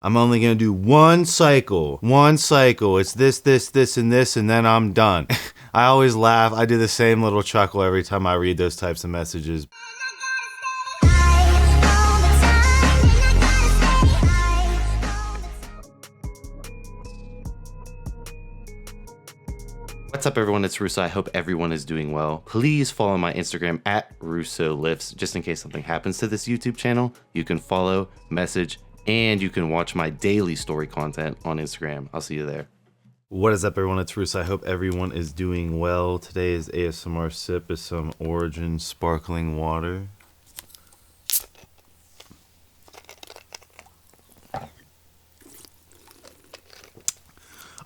I'm only gonna do one cycle. It's this, and this, and then I'm done. I always laugh. I do the same little chuckle every time I read those types of messages. What's up, everyone? It's Russo. I hope everyone is doing well. Please follow my Instagram at Russo Lifts. Just in case something happens to this YouTube channel, you can follow, message, and you can watch my daily story content on Instagram. I'll see you there. What is up, everyone? It's Russo. I hope everyone is doing well. Today's ASMR sip is some Origin sparkling water.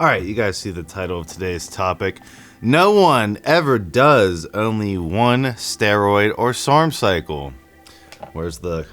All right, you guys see the title of today's topic. No one ever does only one steroid or SARM cycle. Where's the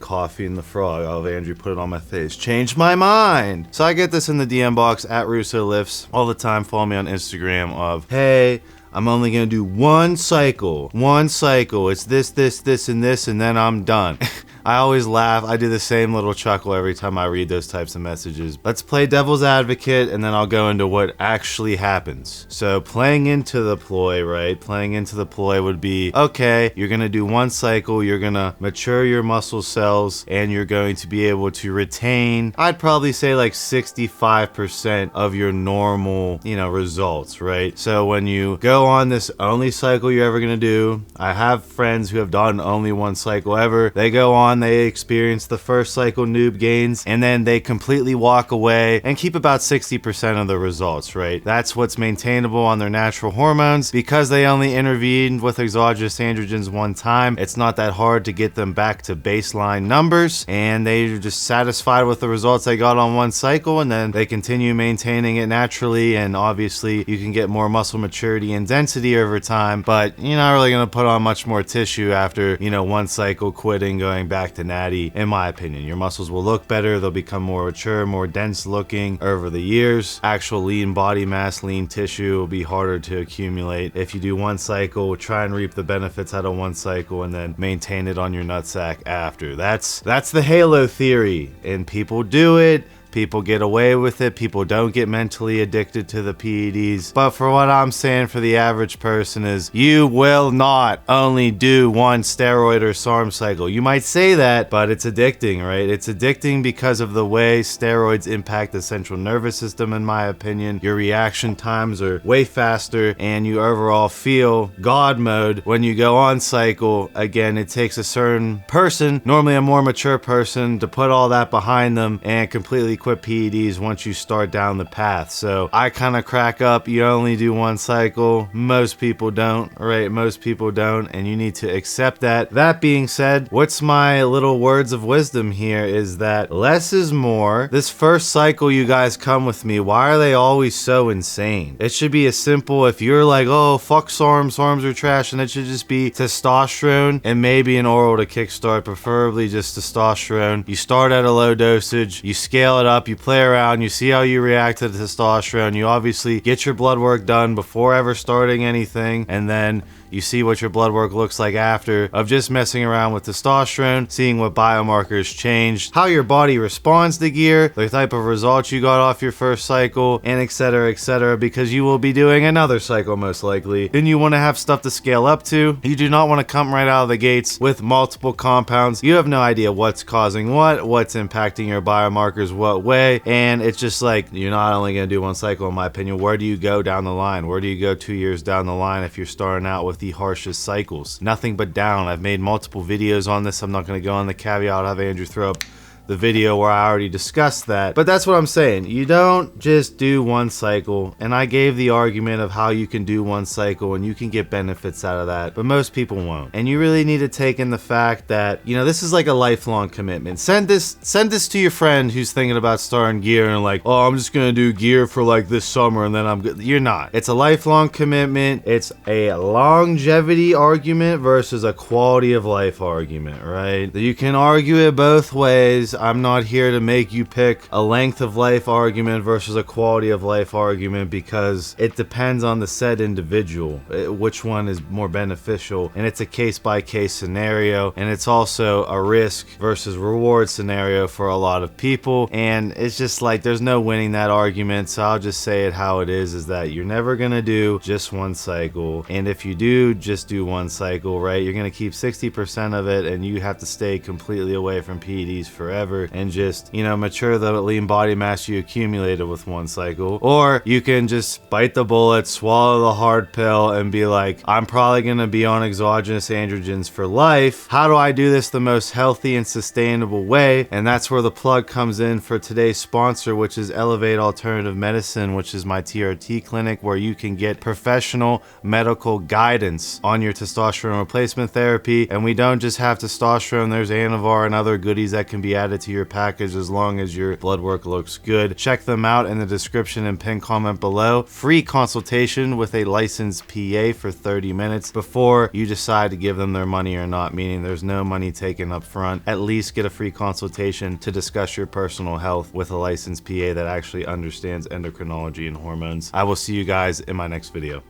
coffee and the frog? Oh, Andrew put it on my face. Changed my mind. So I get this in the DM box at Russo Lifts all the time. Follow me on Instagram of, hey, I'm only gonna do one cycle. It's this, and this, and then I'm done. I always laugh. I do the same little chuckle every time I read those types of messages. Let's play devil's advocate, and then I'll go into what actually happens. So playing into the ploy, right? Playing into the ploy would be, okay, you're gonna do one cycle, you're gonna mature your muscle cells, and you're going to be able to retain, I'd probably say like 65% of your normal, results, right? So when you go on this only cycle you're ever gonna do, I have friends who have done only one cycle ever. They go on, they experience the first cycle noob gains, and then they completely walk away and keep about 60% of the results, right? That's what's maintainable on their natural hormones. Because they only intervened with exogenous androgens one time, it's not that hard to get them back to baseline numbers, and they're just satisfied with the results they got on one cycle, and then they continue maintaining it naturally. And obviously you can get more muscle maturity and density over time, but you're not really going to put on much more tissue after, one cycle, quitting, going back to natty. In my opinion, your muscles will look better, they'll become more mature, more dense looking over the years. Actual lean body mass, lean tissue will be harder to accumulate. If you do one cycle, try and reap the benefits out of one cycle and then maintain it on your nutsack after. That's the halo theory, and people do it. People get away with it. People don't get mentally addicted to the PEDs. But for what I'm saying for the average person is, you will not only do one steroid or SARM cycle. You might say that, but it's addicting, right? It's addicting because of the way steroids impact the central nervous system, in my opinion. Your reaction times are way faster, and you overall feel God mode when you go on cycle. Again, it takes a certain person, normally a more mature person, to put all that behind them and completely quit PEDs once you start down the path. So I kind of crack up. You only do one cycle. Most people don't, right? Most people don't, and you need to accept that. That being said, what's my little words of wisdom here is that less is more. This first cycle, you guys come with me. Why are they always so insane? It should be as simple. If you're like, oh, fuck SARMs are trash, and it should just be testosterone and maybe an oral to kickstart, preferably just testosterone. You start at a low dosage, you scale it up, you play around, you see how you react to the testosterone, you obviously get your blood work done before ever starting anything, and then you see what your blood work looks like after of just messing around with testosterone, seeing what biomarkers changed, how your body responds to gear, the type of results you got off your first cycle, and etc., because you will be doing another cycle most likely. Then you want to have stuff to scale up to. You do not want to come right out of the gates with multiple compounds. You have no idea what's causing what's impacting your biomarkers what way, and it's just like, you're not only going to do one cycle, in my opinion. Where do you go down the line? Where do you go 2 years down the line if you're starting out with the harshest cycles? Nothing but down. I've made multiple videos on this. I'm not going to go on the caveat. I'll have Andrew throw up the video where I already discussed that. But that's what I'm saying. You don't just do one cycle, and I gave the argument of how you can do one cycle and you can get benefits out of that, but most people won't. And you really need to take in the fact that, this is like a lifelong commitment. Send this to your friend who's thinking about starting gear and like, oh, I'm just gonna do gear for like this summer and then I'm good. You're not. It's a lifelong commitment. It's a longevity argument versus a quality of life argument, right? You can argue it both ways. I'm not here to make you pick a length of life argument versus a quality of life argument, because it depends on the said individual, which one is more beneficial, and it's a case-by-case scenario, and it's also a risk versus reward scenario for a lot of people, and it's just like there's no winning that argument. So I'll just say it how it is that you're never gonna do just one cycle, and if you do just do one cycle, right, you're gonna keep 60% of it, and you have to stay completely away from PEDs forever and just, you know, mature the lean body mass you accumulated with one cycle. Or you can just bite the bullet, swallow the hard pill, and be like, I'm probably gonna be on exogenous androgens for life. How do I do this the most healthy and sustainable way? And that's where the plug comes in for today's sponsor, which is Elevate Alternative Medicine, which is my TRT clinic, where you can get professional medical guidance on your testosterone replacement therapy. And we don't just have testosterone, there's Anavar and other goodies that can be added to your package as long as your blood work looks good. Check them out in the description and pin comment below. Free consultation with a licensed PA for 30 minutes before you decide to give them their money or not, meaning there's no money taken up front. At least get a free consultation to discuss your personal health with a licensed PA that actually understands endocrinology and hormones. I will see you guys in my next video.